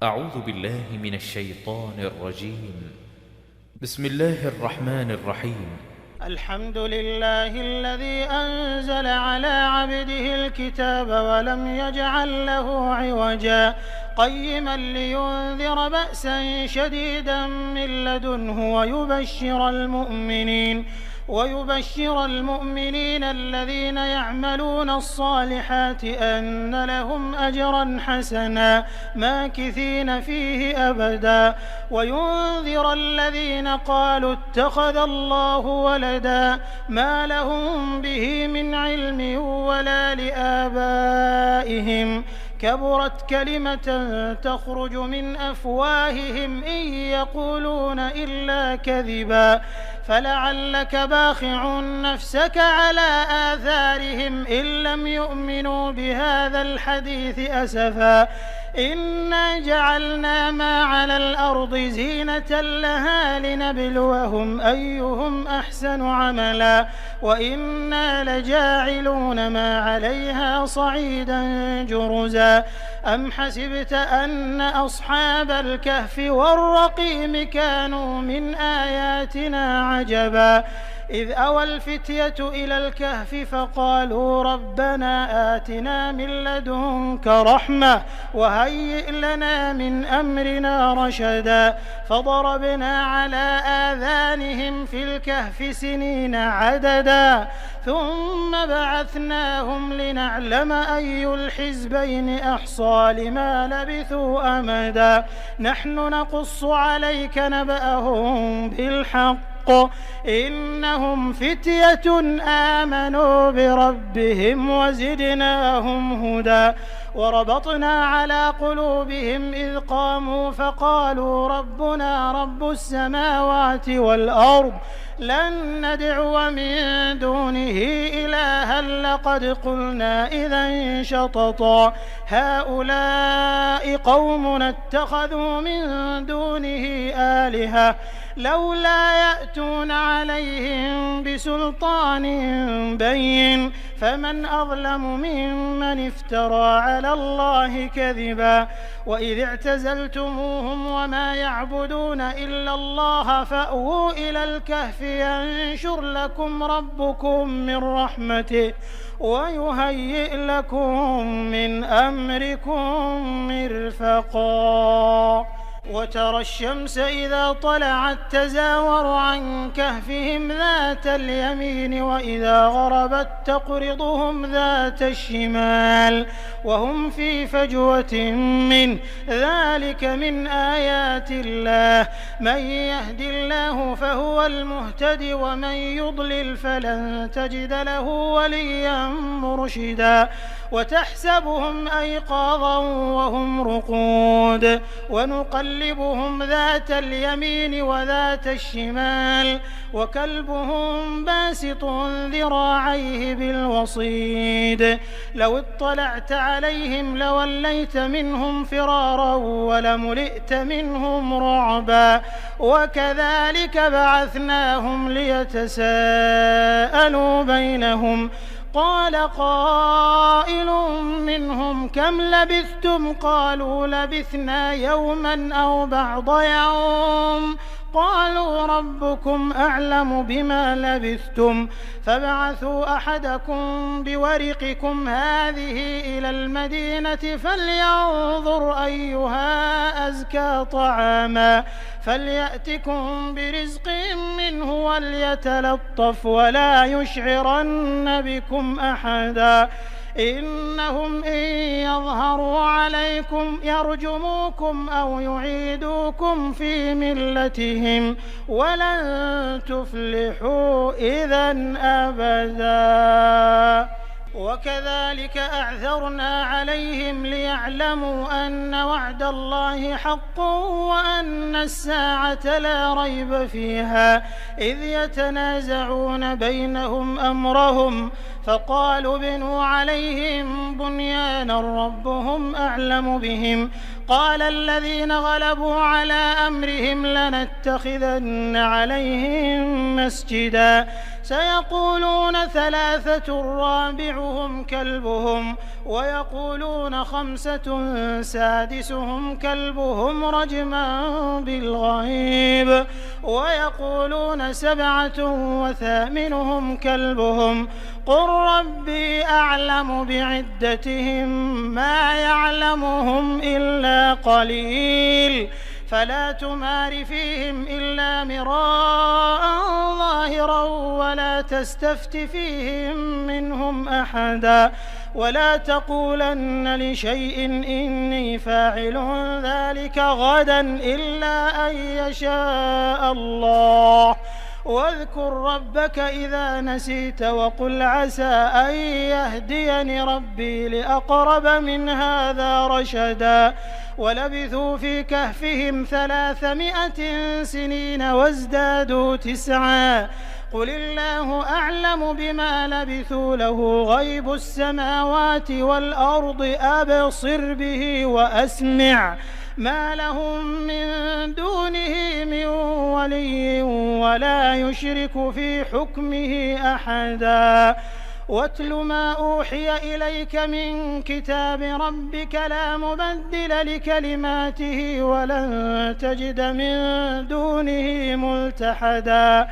أعوذ بالله من الشيطان الرجيم. بسم الله الرحمن الرحيم. الحمد لله الذي أنزل على عبده الكتاب ولم يجعل له عوجا قيما لينذر بأسا شديدا من لدنه ويبشر المؤمنين الذين يعملون الصالحات أن لهم أجرا حسنا ماكثين فيه أبدا وينذر الذين قالوا اتخذ الله ولدا ما لهم به من علم ولا لآبائهم كبرت كلمة تخرج من أفواههم إن يقولون إلا كذبا فلعلك باخع نفسك على آثارهم إن لم يؤمنوا بهذا الحديث أسفا إنا جعلنا ما على الأرض زينة لها لنبلوهم أيهم أحسن عملا وإنا لجاعلون ما عليها صعيدا جرزا أم حسبت أن أصحاب الكهف والرقيم كانوا من آياتنا عجبا إذ أوى الفتية إلى الكهف فقالوا ربنا آتنا من لدنك رحمة وهيئ لنا من أمرنا رشدا فضربنا على آذانهم في الكهف سنين عددا ثم بعثناهم لنعلم أي الحزبين أحصى لما لبثوا أمدا نحن نقص عليك نبأهم بالحق إنهم فتية آمنوا بربهم وزدناهم هدى وربطنا على قلوبهم إذ قاموا فقالوا ربنا رب السماوات والأرض لن ندعو من دونه إلها لقد قلنا إذا شططا هؤلاء قومنا اتخذوا من دونه آلهة لولا يأتون عليهم بسلطان بين فمن أظلم ممن افترى على الله كذبا وإذ اعتزلتموهم وما يعبدون إلا الله فأووا إلى الكهف ينشر لكم ربكم من رحمته ويهيئ لكم من أمركم مرفقا وترى الشمس إذا طلعت تزاور عن كهفهم ذات اليمين وإذا غربت تقرضهم ذات الشمال وهم في فجوة منه ذلك من آيات الله من يهد الله فهو المهتد ومن يضلل فلن تجد له وليا مرشدا وتحسبهم أيقاظا وهم رقود ونقلبهم ذات اليمين وذات الشمال وكلبهم باسط ذراعيه بالوصيد لو اطلعت عليهم لوليت منهم فرارا ولملئت منهم رعبا وكذلك بعثناهم ليتساءلوا بينهم قال قائل منهم كم لبثتم قالوا لبثنا يوما أو بعض يوم قالوا ربكم أعلم بما لبثتم فابعثوا أحدكم بورقكم هذه إلى المدينة فلينظر أيها أزكى طعاما فليأتكم برزق منه وليتلطف ولا يشعرن بكم أحدا إنهم إن يظهروا عليكم يرجموكم أو يعيدوكم في ملتهم ولن تفلحوا إذا أبدا وكذلك أعثرنا عليهم ليعلموا أن وعد الله حق وأن الساعة لا ريب فيها إذ يتنازعون بينهم أمرهم فقالوا ابنوا عليهم بنيانا ربهم أعلم بهم قال الذين غلبوا على أمرهم لنتخذن عليهم مسجدا سيقولون 3 رابعهم كلبهم ويقولون 5 سادسهم كلبهم رجما بالغيب ويقولون 7 وثامنهم كلبهم قل ربي أعلم بعدتهم ما يعلمهم إلا قليل فلا تمار فيهم إلا مراء ظاهرا ولا تستفت فيهم منهم أحدا ولا تقولن لشيء إني فاعل ذلك غدا إلا أن يشاء الله واذكر ربك إذا نسيت وقل عسى أن يهديني ربي لأقرب من هذا رشدا ولبثوا في كهفهم 300 سنين وازدادوا 9 قل الله أعلم بما لبثوا له غيب السماوات والأرض أبصر به وأسمع ما لهم من دونه من ولي ولا يشرك في حكمه أحدا واتل ما أوحي إليك من كتاب ربك لا مبدل لكلماته ولن تجد من دونه ملتحدا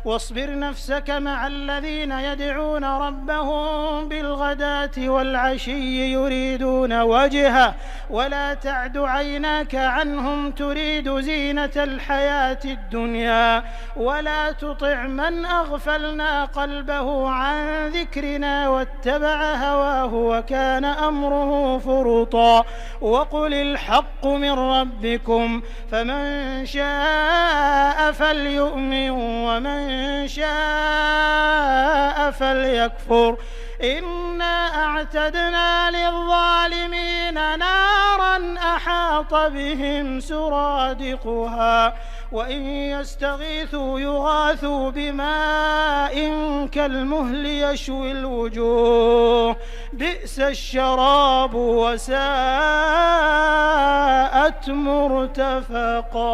واصبر نفسك مع الذين يدعون ربهم بالغداة والعشي يريدون وجهه ولا تعد عيناك عنهم تريد زينة الحياة الدنيا ولا تطع من أغفلنا قلبه عن ذكرنا واتبع هواه وكان أمره فرطا وقل الحق من ربكم فمن شاء فليؤمن ومن شاء فليكفر إنا أعتدنا للظالمين نارا أحاط بهم سرادقها وإن يستغيثوا يغاثوا بماء كالمهل يشوي الوجوه بئس الشراب وساءت مرتفقا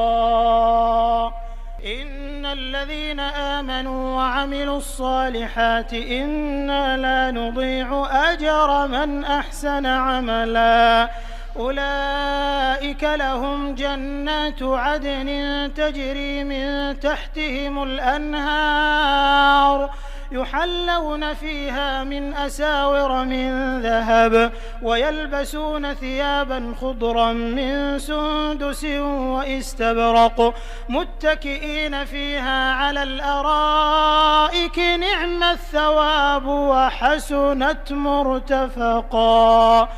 إن الذين آمنوا وعملوا الصالحات إنا لا نضيع أجر من أحسن عملا أولئك لهم جنات عدن تجري من تحتهم الأنهار يحلون فيها من أساور من ذهب ويلبسون ثيابا خضرا من سندس واستبرق متكئين فيها على الأرائك نعم الثواب وحسنت مرتفقا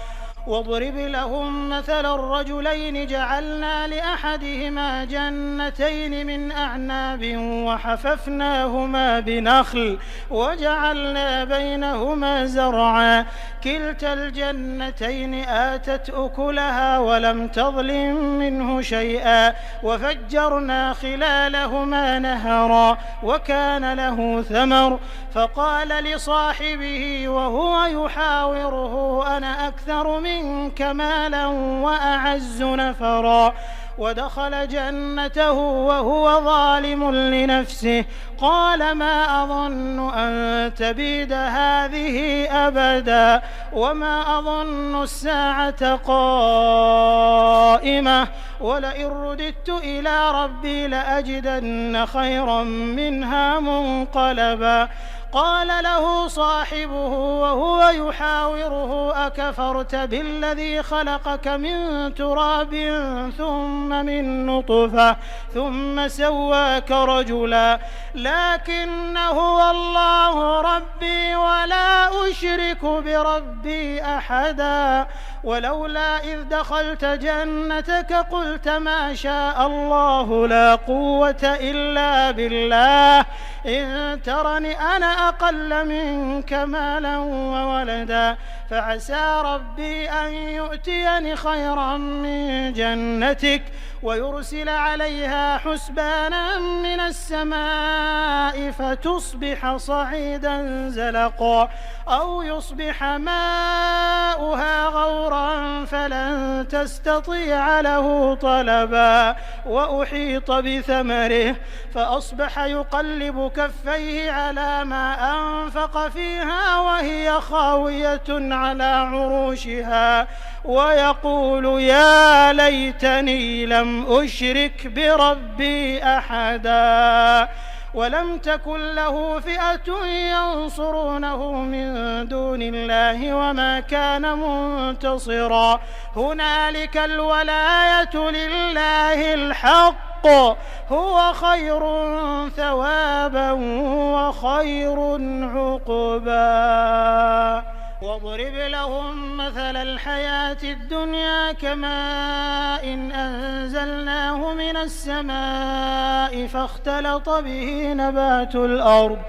واضرب لهم مثل الرجلين جعلنا لأحدهما جنتين من أعناب وحففناهما بنخل وجعلنا بينهما زرعا كلتا الجنتين آتت أكلها ولم تظلم منه شيئا وفجرنا خلالهما نهرا وكان له ثمر فقال لصاحبه وهو يحاوره أنا أكثر منك مالا وأعز نفرا ودخل جنته وهو ظالم لنفسه قال ما أظن أن تبيد هذه أبدا وما أظن الساعة قائمة ولئن رددت إلى ربي لأجدن خيرا منها منقلبا قال له صاحبه وهو يحاوره أكفرت بالذي خلقك من تراب ثم من نطفة ثم سواك رجلا لكن هو الله ربي ولا أشرك بربي أحدا ولولا إذ دخلت جنتك قلت ما شاء الله لا قوة إلا بالله إن ترني أنا أقل منك مالا وولدا فعسى ربي أن يؤتيني خيرا من جنتك ويرسل عليها حسبانا من السماء فتصبح صعيدا زلقا أو يصبح ماؤها غورا فلن تستطيع له طلبا وأحيط بثمره فأصبح يقلب كفيه على ما أنفق فيها وهي خاوية على عروشها ويقول يا ليتني لم أشرك بربي أحدا ولم تكن له فئة ينصرونه من دون الله وما كان منتصرا هنالك الولاية لله الحق هو خير ثوابا وخير عقبا واضرب لهم مثل الحياة الدنيا كماء إن أنزلناه من السماء فاختلط به نبات الأرض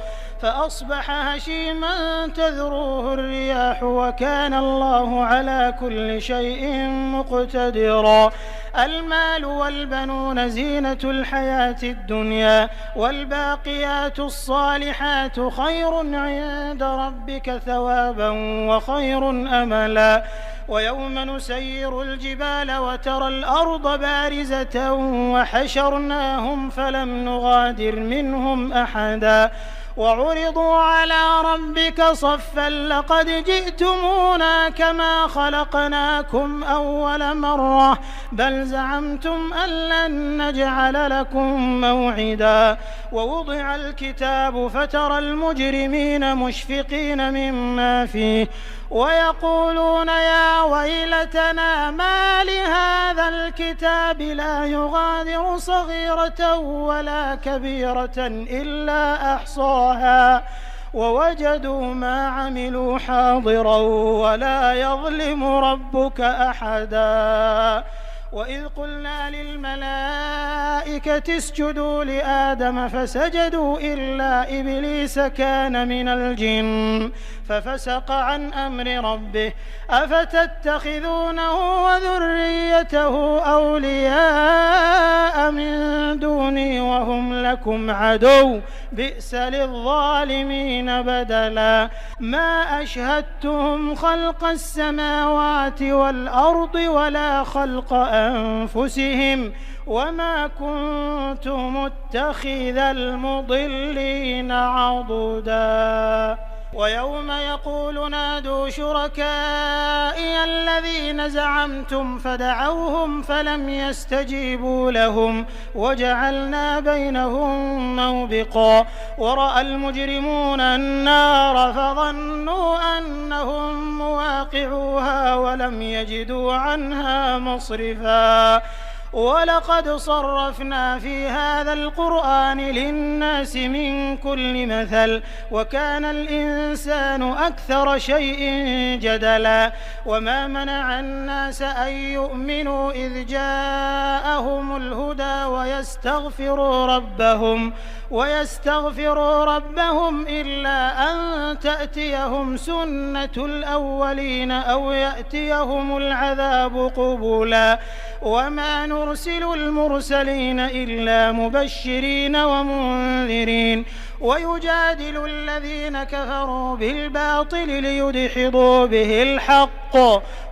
فأصبح هشيما تذروه الرياح وكان الله على كل شيء مقتدرا المال والبنون زينة الحياة الدنيا والباقيات الصالحات خير عند ربك ثوابا وخير أملا ويوم نسير الجبال وترى الأرض بارزة وحشرناهم فلم نغادر منهم أحدا وعرضوا على ربك صفا لقد جئتمونا كما خلقناكم أول مرة بل زعمتم أن لن نجعل لكم موعدا ووضع الكتاب فترى المجرمين مشفقين مما فيه ويقولون يا ويلتنا ما لهذا الكتاب لا يغادر صغيرة ولا كبيرة إلا أحصاها ووجدوا ما عملوا حاضرا ولا يظلم ربك أحدا وإذ قلنا للملائكة اسجدوا لآدم فسجدوا إلا إبليس كان من الجن ففسق عن أمر ربه أفتتخذونه وذريته أولياء من دوني وهم لكم عدو بئس للظالمين بدلا ما أشهدتهم خلق السماوات والأرض ولا خلق أنفسهم وما كنت متخذ المضلين عضدا ويوم يقول نادوا شركائي الذين زعمتم فدعوهم فلم يستجيبوا لهم وجعلنا بينهم موبقا ورأى المجرمون النار فظنوا أنهم مواقعوها ولم يجدوا عنها مصرفا ولقد صرفنا في هذا القرآن للناس من كل مثل وكان الإنسان أكثر شيء جدلا وما منع الناس أن يؤمنوا إذ جاءهم الهدى ويستغفروا ربهم إلا أن تأتيهم سنة الأولين أو يأتيهم العذاب قبلا وما نرسل المرسلين إلا مبشرين ومنذرين ويجادل الذين كفروا بالباطل ليدحضوا به الحق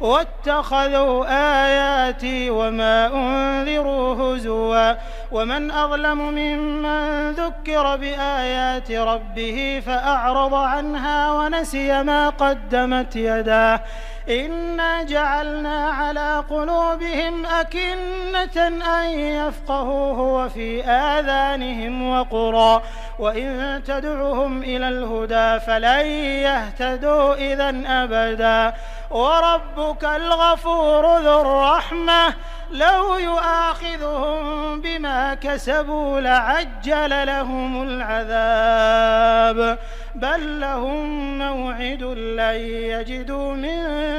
واتخذوا آياتي وما أنذروا هزوا ومن أظلم ممن ذكر بآيات ربه فأعرض عنها ونسي ما قدمت يداه إنا جعلنا على قلوبهم أكنة أن يفقهوه وفي آذانهم وقرا وإن تدعهم إلى الهدى فلن يهتدوا إذن أبدا وربك الغفور ذو الرحمة لو يؤاخذهم بما كسبوا لعجل لهم العذاب بل لهم موعد لن يجدوا من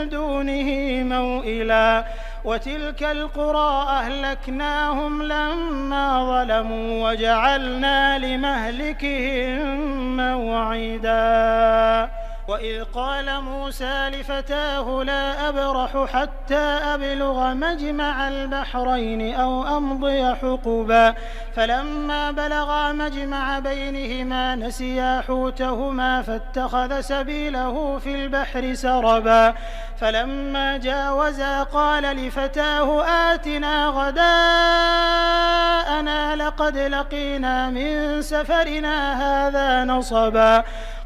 دونه موئلا وتلك القرى أهلكناهم لما ظلموا وجعلنا لمهلكهم موعدا وإذ قال موسى لفتاه لا أبرح حتى أبلغ مجمع البحرين أو أمضي حقبا فلما بلغا مجمع بينهما نسيا حوتهما فاتخذ سبيله في البحر سربا فلما جاوزا قال لفتاه آتنا غداءنا لقد لقينا من سفرنا هذا نصبا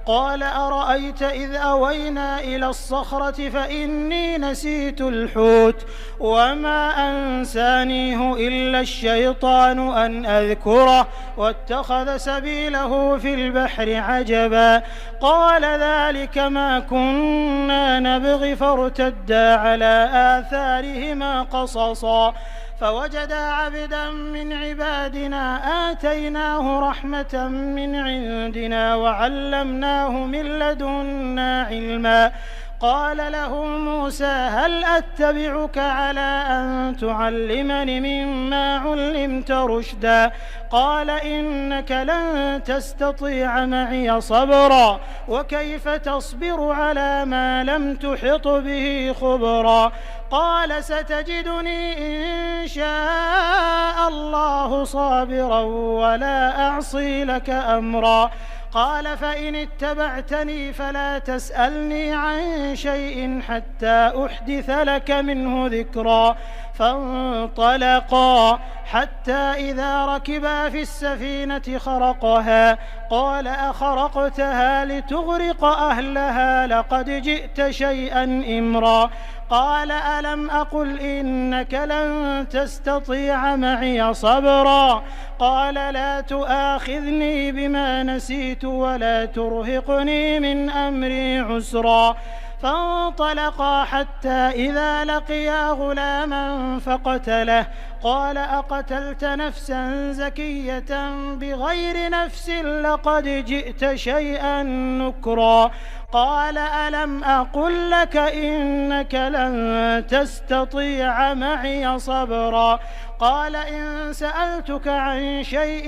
قال أرأيت إذ أوينا إلى الصخرة فإني نسيت الحوت وما أنسانيه إلا الشيطان أن أذكره واتخذ سبيله في البحر عجبا قال ذلك ما كنا نبغي فارتدا على آثارهما قصصا فوجدا عبدا من عبادنا آتيناه رحمة من عندنا وعلمناه من لدنا علما قال له موسى هل أتبعك على أن تعلمني مما علمت رشدا قال إنك لن تستطيع معي صبرا وكيف تصبر على ما لم تحط به خبرا قال ستجدني إن شاء الله صابرا ولا أعصي لك أمرا قال فإن اتبعتني فلا تسألني عن شيء حتى أحدث لك منه ذكرا فانطلقا حتى إذا ركبا في السفينة خرقها قال أخرقتها لتغرق أهلها لقد جئت شيئا إمرا قال ألم أقل إنك لن تستطيع معي صبرا قال لا تؤاخذني بما نسيت ولا ترهقني من أمري عسرا فانطلقا حتى إذا لقيا غلاما فقتله قال أقتلت نفسا زكية بغير نفس لقد جئت شيئا نكرا قال ألم أقل لك إنك لن تستطيع معي صبرا قال إن سألتك عن شيء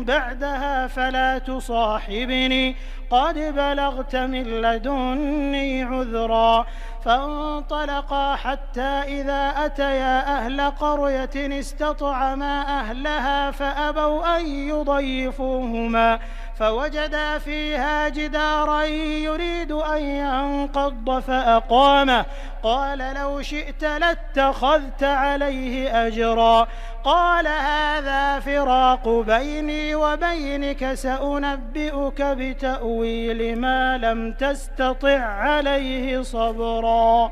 بعدها فلا تصاحبني قد بلغت من لدني عذرا فانطلقا حتى إذا أتيا أهل قرية استطعما أهلها فأبوا أن يضيفوهما فوجدا فيها جدارا يريد أن ينقض فأقامه قال لو شئت لاتخذت عليه أجرا قال هذا فراق بيني وبينك سأنبئك بتأويل ما لم تستطع عليه صبرا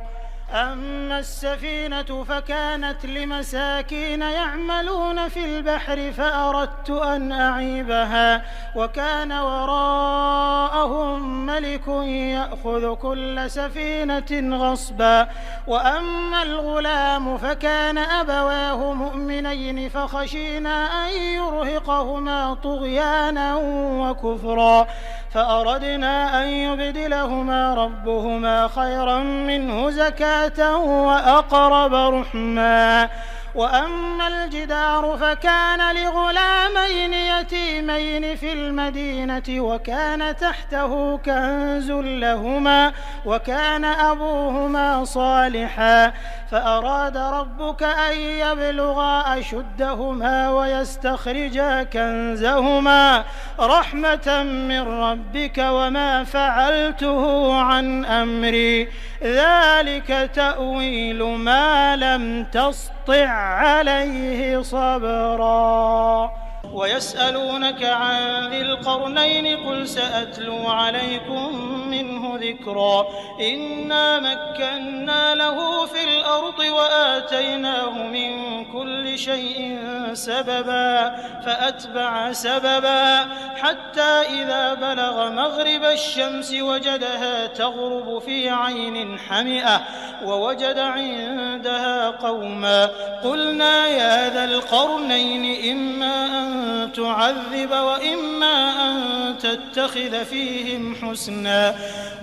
أما السفينة فكانت لمساكين يعملون في البحر فأردت أن أعيبها وكان وراءهم ملك يأخذ كل سفينة غصبا وأما الغلام فكان أبواه مؤمنين فخشينا أن يرهقهما طغيانا وكفرا فأردنا أن يبدلهما ربهما خيرا منه زكاة وأقرب رحما وأما الجدار فكان لغلامين يتيمين في المدينة وكان تحته كنز لهما وكان أبوهما صالحا فأراد ربك أن يبلغا أشدهما ويستخرجا كنزهما رحمة من ربك وما فعلته عن أمري ذلك تأويل ما لم تسطع عليه صبرا ويسألونك عن ذي القرنين قل سأتلو عليكم منه ذكرا إنا مكنا له في الأرض وآتيناه من كل شيء سببا فأتبع سببا حتى إذا بلغ مغرب الشمس وجدها تغرب في عين حمئة ووجد عندها قوما قلنا يا ذا القرنين إما أن تعذب وإما أن تتخذ فيهم حسنا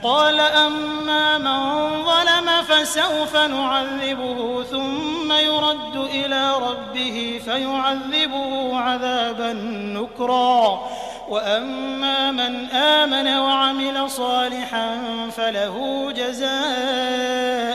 قال أما من ظلم فسوف نعذبه ثم يرد إلى ربه فيعذبه عذابا نكرا وأما من آمن وعمل صالحا فله جزاء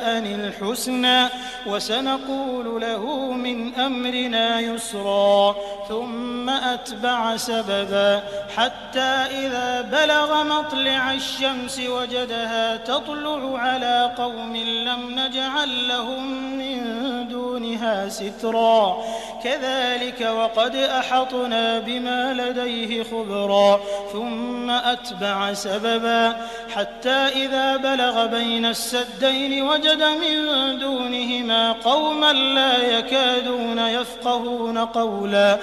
الحسنى وسنقول له من أمرنا يسرا ثم أتبع سببا حتى إذا بلغ مطلع الشمس وجدها تطلع على قوم لم نجعل لهم من دونها سترا كذلك وقد أحطنا بما لديه خبرا ثم أتبع سببا حتى إذا بلغ بين السدين وجد من دونهما قوما لا يكادون يفقهون قولا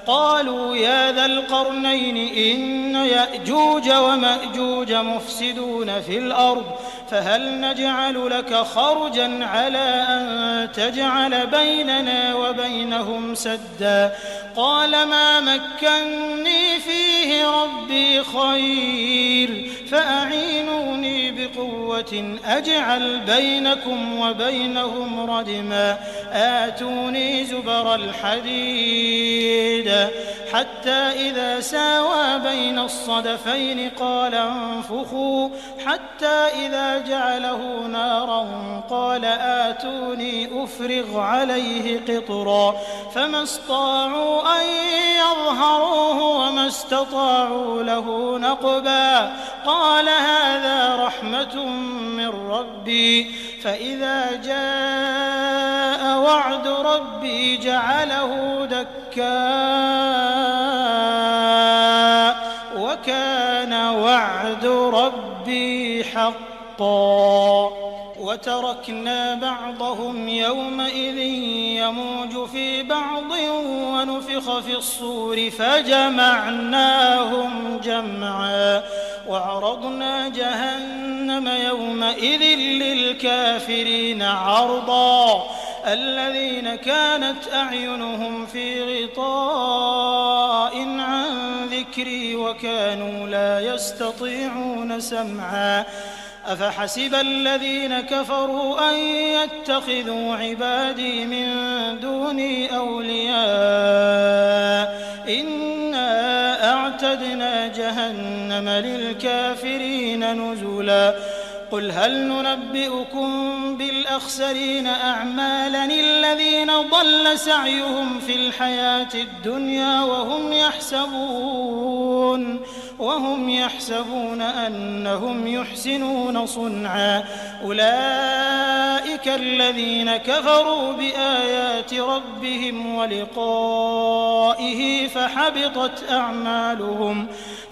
قالوا يا ذا القرنين إن يأجوج ومأجوج مفسدون في الأرض فهل نجعل لك خرجا على أن تجعل بيننا وبينهم سدا قال ما مكني فيه ربي خير فأعينوني بقوة أجعل بينكم وبينهم ردما آتوني زبر الحديد حتى إذا ساوى بين الصدفين قال انفخوا حتى إذا جعله نارا قال آتوني أفرغ عليه قطرا فما استطاعوا أن يظهروه وما استطاعوا له نقبا قال هذا رحمة من ربي فإذا جاء وعد ربي جعله دكاء وكان وعد ربي حقا وتركنا بعضهم يومئذ يموج في بعض ونفخ في الصور فجمعناهم جمعا وعرضنا جهنم يومئذ للكافرين عرضا الذين كانت أعينهم في غطاء عن ذكري وكانوا لا يستطيعون سمعا أفحسب الذين كفروا أن يتخذوا عبادي من دوني أولياء إنا أعتدنا جهنم للكافرين نزلا قل هل ننبئكم بالأخسرين أعمالا الذين ضل سعيهم في الحياة الدنيا وهم يحسبون أنهم يحسنون صنعا أولئك الذين كفروا بآيات ربهم ولقائه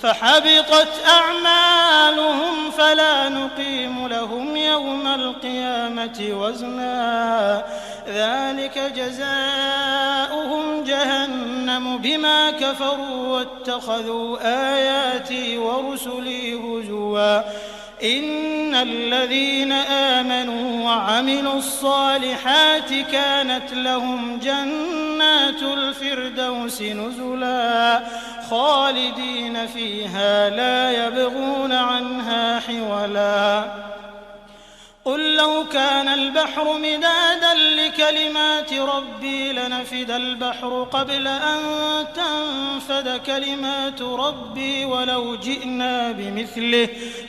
فحبطت أعمالهم فلا نقيم لهم يوم القيامة وزنا ذلك جزاؤهم جهنم بما كفروا واتخذوا آياتي ورسلي هزوا إن الذين آمنوا وعملوا الصالحات كانت لهم جنات الفردوس نزلا خالدين فيها لا يبغون عنها حولا قل لو كان البحر مدادا لكلمات ربي لنفد البحر قبل أن تنفد كلمات ربي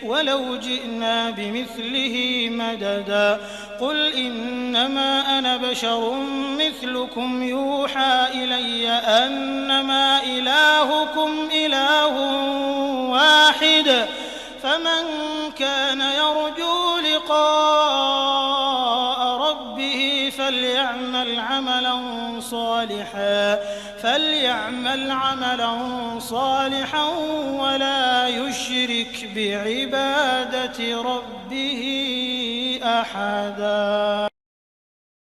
ولو جئنا بمثله مددا قل إنما أنا بشر مثلكم يوحى إلي أنما إلهكم إله واحد فمن كان يرجو لقاء ربه فليعمل عملا صالحا ولا يشرك بعبادة ربه أحدا.